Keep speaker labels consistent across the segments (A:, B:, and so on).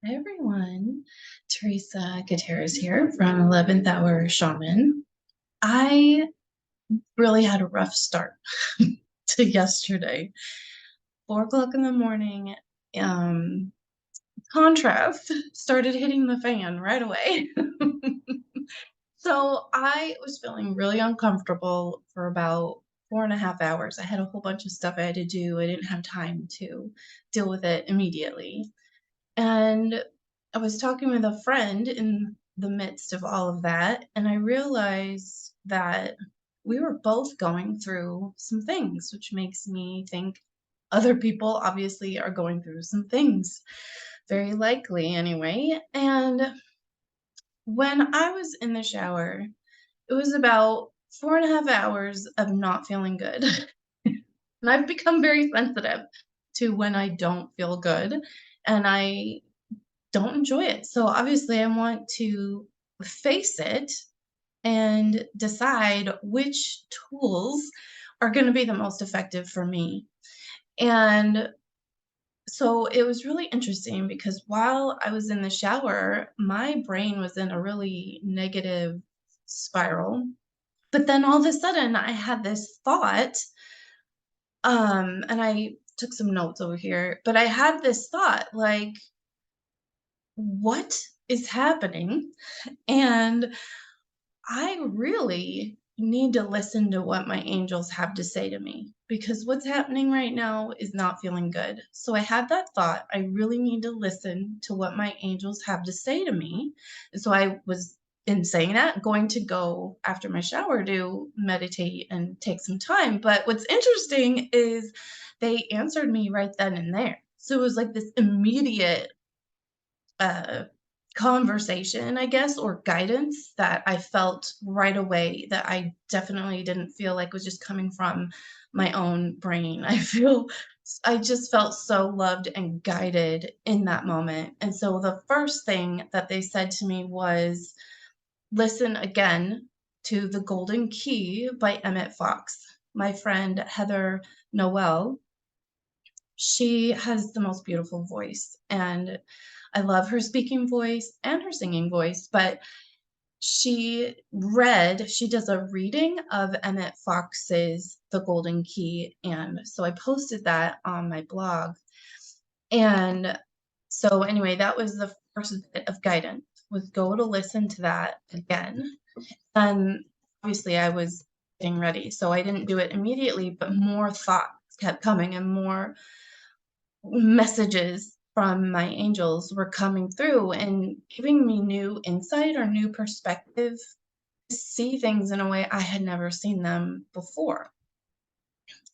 A: Hi everyone, Teresa Gutierrez here from 11th Hour Shaman. I really had a rough start to yesterday. 4 o'clock in the morning, um, contrast started hitting the fan right away. So I was feeling really uncomfortable for about 4.5 hours. I had a whole bunch of stuff I had to do. I didn't have time to deal with it immediately. And I was talking with a friend in the midst of all of that, and I realized that we were both going through some things, which makes me think other people obviously are going through some things, very likely anyway. And when I was in the shower, it was about 4.5 hours of not feeling good. And I've become very sensitive to when I don't feel good. And I don't enjoy it. So obviously, I want to face it and decide which tools are going to be the most effective for me. And so it was really interesting because while I was in the shower, my brain was in a really negative spiral. But then all of a sudden, I had this thought, and I took some notes over here, but I had this thought like, what is happening? And I really need to listen to what my angels have to say to me because what's happening right now is not feeling good. So I had that thought. I really need to listen to what my angels have to say to me. And so I was, in saying that, going to go after my shower to meditate and take some time. But what's interesting is they answered me right then and there. So it was like this immediate uh, conversation, I guess, or guidance that I felt right away that I definitely didn't feel like was just coming from my own brain. I just felt so loved and guided in that moment. And so the first thing that they said to me was listen again to The Golden Key by Emmet Fox. My friend Heather Noel, she has the most beautiful voice, and I love her speaking voice and her singing voice, but she does a reading of Emmet Fox's The Golden Key, and so I posted that on my blog. And so anyway, that was the first bit of guidance, was go to listen to that again. And obviously I was getting ready, so I didn't do it immediately, but more thoughts kept coming and more messages from my angels were coming through and giving me new insight or new perspective to see things in a way I had never seen them before.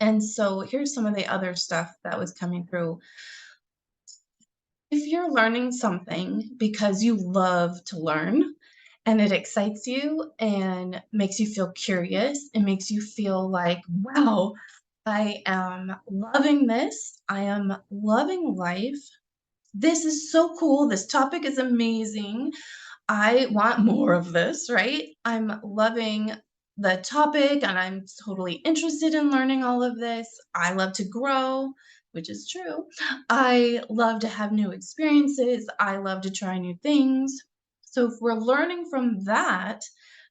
A: And so here's some of the other stuff that was coming through. If you're learning something because you love to learn and it excites you and makes you feel curious, it makes you feel like, wow, I am loving this. I am loving life. This is so cool. This topic is amazing. I want more of this, right? I'm loving the topic and I'm totally interested in learning all of this. I love to grow, which is true. I love to have new experiences. I love to try new things. So if we're learning from that,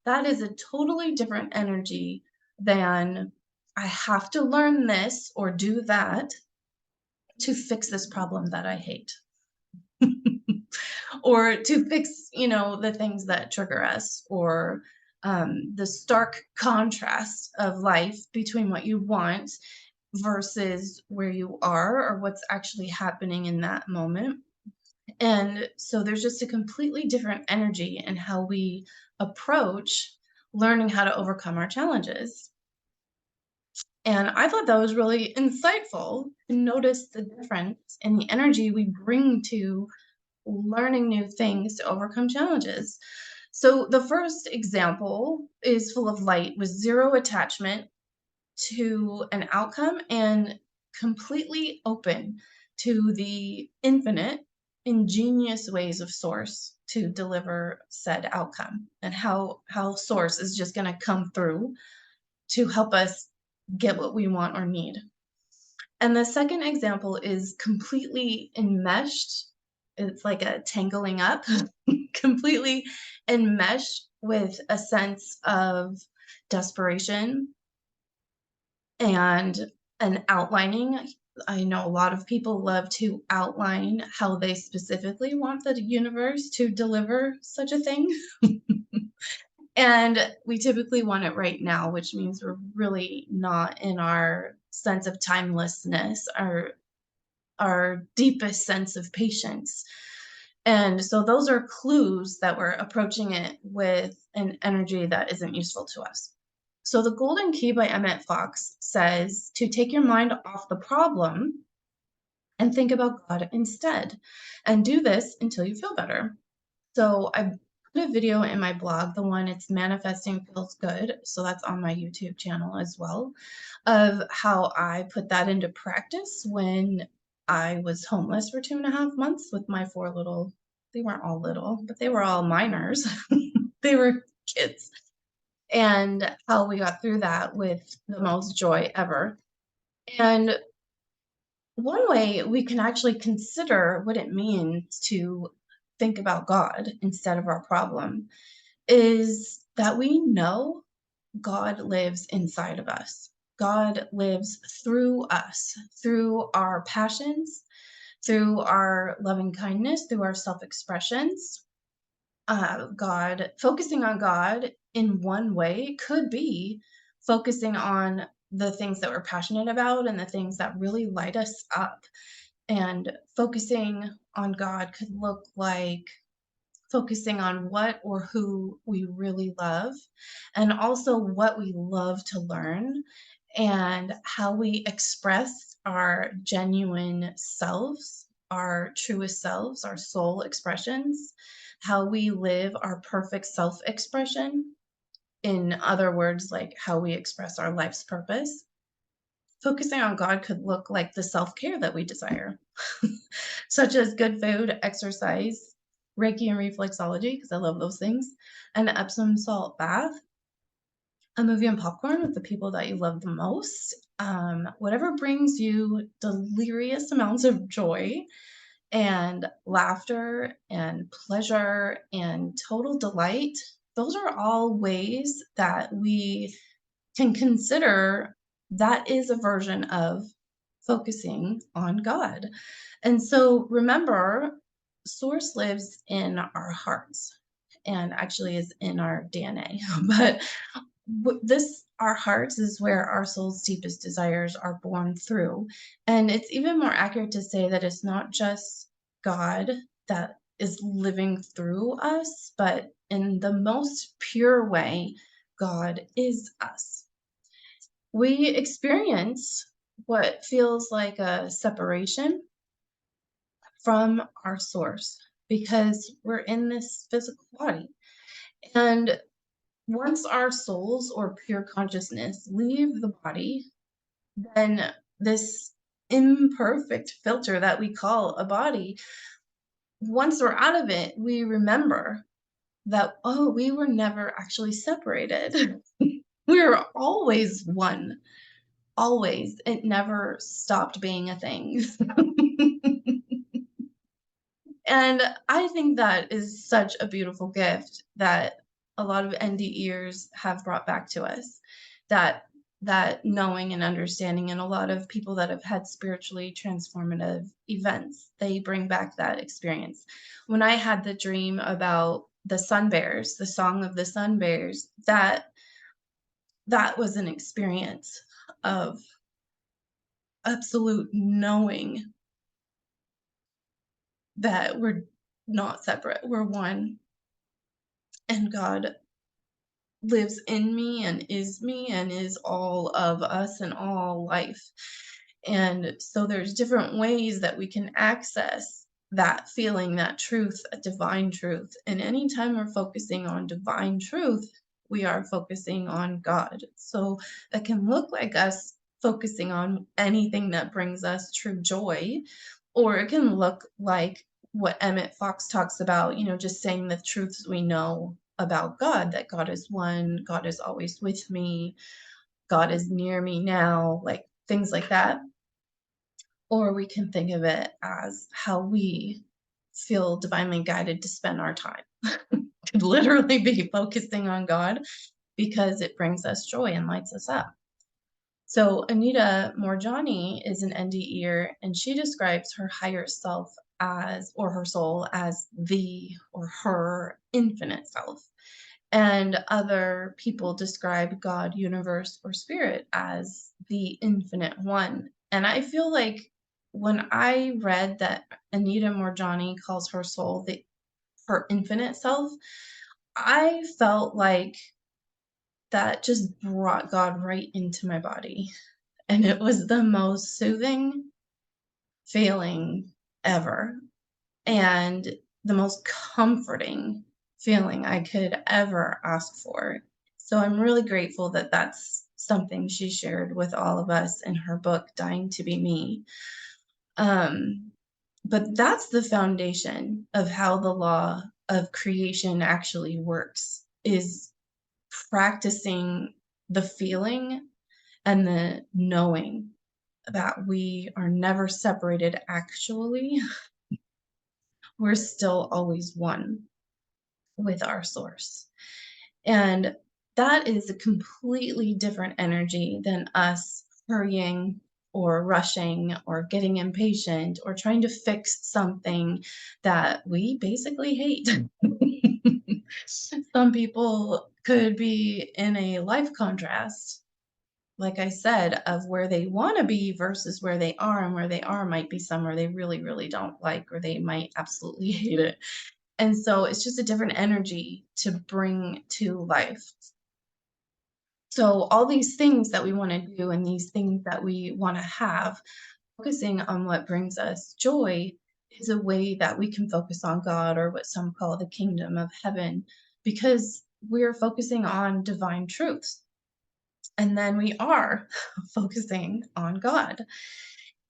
A: that is a totally different energy than I have to learn this or do that to fix this problem that I hate. Or to fix, the things that trigger us, or the stark contrast of life between what you want versus where you are or what's actually happening in that moment. And so there's just a completely different energy in how we approach learning how to overcome our challenges. And I thought that was really insightful to notice the difference in the energy we bring to learning new things to overcome challenges. So the first example is full of light with zero attachment to an outcome and completely open to the infinite, ingenious ways of source to deliver said outcome, and how source is just going to come through to help us get what we want or need. And the second example is completely enmeshed it's like a tangling up completely enmeshed with a sense of desperation and an outlining. I know a lot of people love to outline how they specifically want the universe to deliver such a thing. And we typically want it right now, which means we're really not in our sense of timelessness, our deepest sense of patience. And so those are clues that we're approaching it with an energy that isn't useful to us. So the Golden Key by Emmet Fox says to take your mind off the problem and think about God instead. And do this until you feel better. So I put a video in my blog, the one it's manifesting feels good. So that's on my YouTube channel as well, of how I put that into practice when I was homeless for 2.5 months with my four little, they weren't all little, but they were all minors. They were kids. And how we got through that with the most joy ever. And one way we can actually consider what it means to think about God instead of our problem is that we know God lives inside of us. God lives through us, through our passions, through our loving kindness, through our self expressions. God, focusing on God in one way could be focusing on the things that we're passionate about and the things that really light us up. And focusing on God could look like focusing on what or who we really love, and also what we love to learn, and how we express our genuine selves, our truest selves, our soul expressions, how we live our perfect self expression. In other words, like how we express our life's purpose. Focusing on God could look like the self care that we desire, such as good food, exercise, Reiki and reflexology, because I love those things, an Epsom salt bath, a movie and popcorn with the people that you love the most, whatever brings you delirious amounts of joy and laughter and pleasure and total delight. Those are all ways that we can consider that is a version of focusing on God. And so remember, source lives in our hearts and actually is in our DNA. But this, our hearts, is where our soul's deepest desires are born through. And it's even more accurate to say that it's not just God that is living through us, but in the most pure way, God is us. We experience what feels like a separation from our source because we're in this physical body. And once our souls or pure consciousness leave the body, then this imperfect filter that we call a body, once we're out of it, we remember that, oh, we were never actually separated. We were always one. Always. It never stopped being a thing. And I think that is such a beautiful gift that a lot of NDEers have brought back to us. That that knowing and understanding, and a lot of people that have had spiritually transformative events, they bring back that experience. When I had the dream about the sun bears, the song of the sun bears, that was an experience of absolute knowing that we're not separate, we're one, and God lives in me and is all of us and all life. And so there's different ways that we can access that feeling, that truth, a divine truth. And anytime we're focusing on divine truth, we are focusing on God. So it can look like us focusing on anything that brings us true joy, or it can look like what Emmet Fox talks about, just saying the truths we know about God, that God is one, God is always with me, God is near me now, like things like that. Or we can think of it as how we feel divinely guided to spend our time, to literally be focusing on God because it brings us joy and lights us up. So Anita Morjani is an NDEer, and she describes her higher self as, or her soul as the or her infinite self. And other people describe God, universe, or spirit as the infinite one. And I feel like when I read that Anita Morjani calls her soul her infinite self, I felt like that just brought God right into my body. And it was the most soothing feeling ever, and the most comforting feeling I could ever ask for. So I'm really grateful that that's something she shared with all of us in her book, Dying to Be Me. Um, but that's the foundation of how the law of creation actually works, is practicing the feeling and the knowing that we are never separated actually. We're still always one with our source. And that is a completely different energy than us hurrying or rushing or getting impatient or trying to fix something that we basically hate. Some people could be in a life contrast, like I said, of where they want to be versus where they are, and where they are might be somewhere they really, really don't like, or they might absolutely hate it. And so it's just a different energy to bring to life. So all these things that we want to do and these things that we want to have, focusing on what brings us joy is a way that we can focus on God, or what some call the kingdom of heaven, because we're focusing on divine truths. And then we are focusing on God.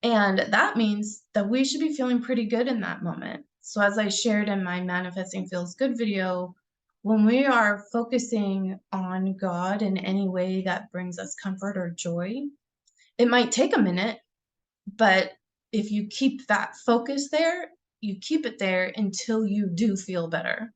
A: And that means that we should be feeling pretty good in that moment. So, as I shared in my Manifesting Feels Good video, when we are focusing on God in any way that brings us comfort or joy, it might take a minute, but if you keep that focus there, you keep it there until you do feel better.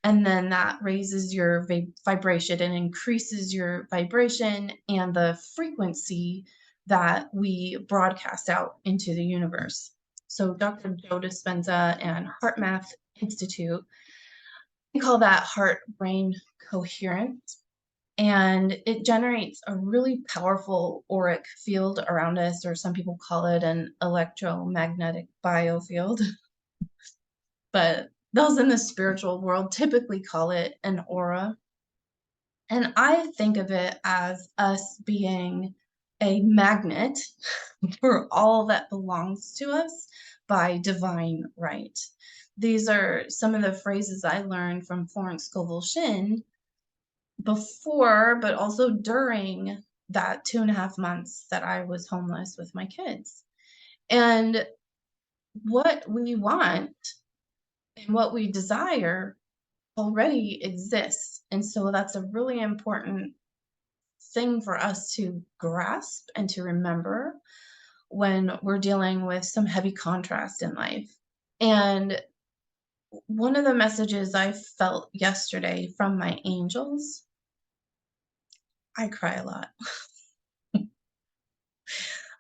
A: And then that raises your vibration and increases your vibration and the frequency that we broadcast out into the universe. So Dr. Joe Dispenza and Heart Math Institute, we call that heart brain coherence. And it generates a really powerful auric field around us, or some people call it an electromagnetic biofield. But those in the spiritual world typically call it an aura. And I think of it as us being a magnet for all that belongs to us by divine right. These are some of the phrases I learned from Florence Scovel Shinn before, but also during that 2.5 months that I was homeless with my kids. And what we want and what we desire already exists. And so that's a really important thing for us to grasp and to remember when we're dealing with some heavy contrast in life. And one of the messages I felt yesterday from my angels, I cry a lot.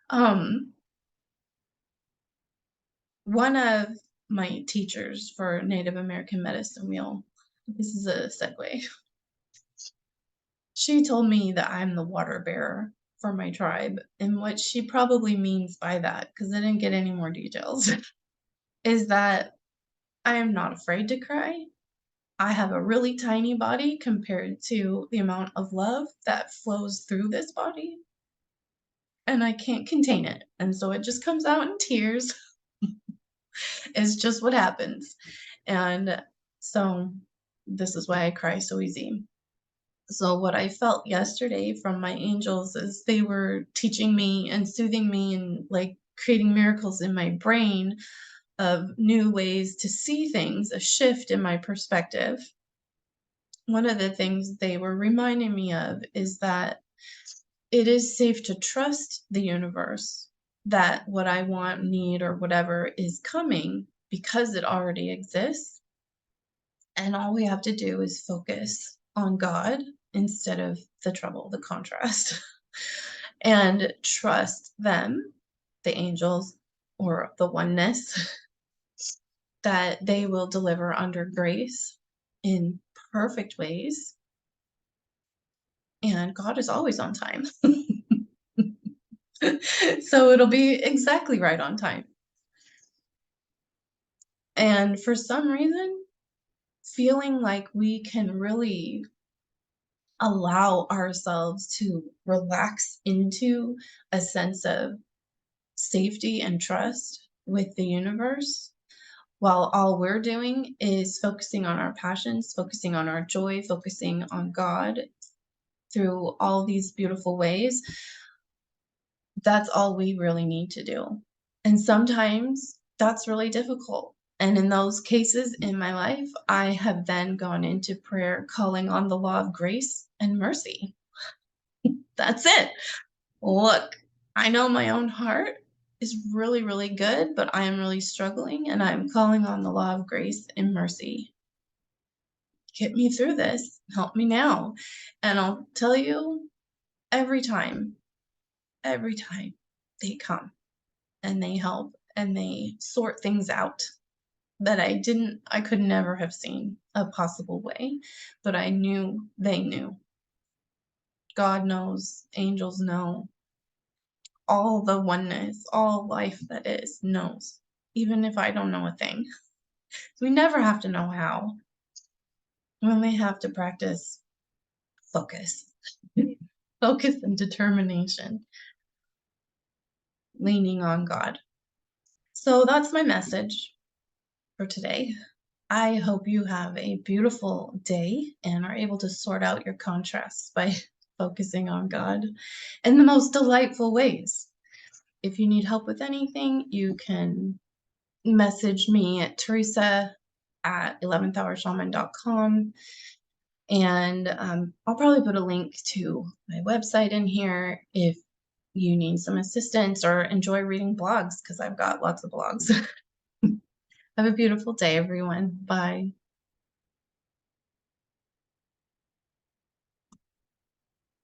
A: um, One of my teachers for Native American medicine wheel, this is a segue, she told me that I'm the water bearer for my tribe. And what she probably means by that, because I didn't get any more details, is that I am not afraid to cry. I have a really tiny body compared to the amount of love that flows through this body, and I can't contain it. And so it just comes out in tears. It's just what happens. And so this is why I cry so easy. So what I felt yesterday from my angels is they were teaching me and soothing me and like creating miracles in my brain of new ways to see things, a shift in my perspective. One of the things they were reminding me of is that it is safe to trust the universe, that what I want, need, or whatever is coming, because it already exists. And all we have to do is focus on God instead of the trouble, the contrast, and trust them, the angels or the oneness, that they will deliver under grace in perfect ways. And God is always on time. So it'll be exactly right on time. And for some reason, feeling like we can really allow ourselves to relax into a sense of safety and trust with the universe, while all we're doing is focusing on our passions, focusing on our joy, focusing on God through all these beautiful ways. That's all we really need to do. And sometimes that's really difficult. And in those cases in my life, I have then gone into prayer calling on the law of grace and mercy. That's it. Look, I know my own heart is really, really good, but I am really struggling, and I'm calling on the law of grace and mercy. Get me through this. Help me now. And I'll tell you, every every time they come and they help and they sort things out that I could never have seen a possible way, but I knew they knew. God knows, angels know, all the oneness, all life that is knows, even if I don't know a thing. We never have to know how. We only have to practice focus, focus and determination, leaning on God. So that's my message for today. I hope you have a beautiful day and are able to sort out your contrasts by focusing on God in the most delightful ways. If you need help with anything, you can message me at Teresa at 11thhourshaman.com. And I'll probably put a link to my website in here if you need some assistance or enjoy reading blogs, because I've got lots of blogs. Have a beautiful day, everyone. Bye.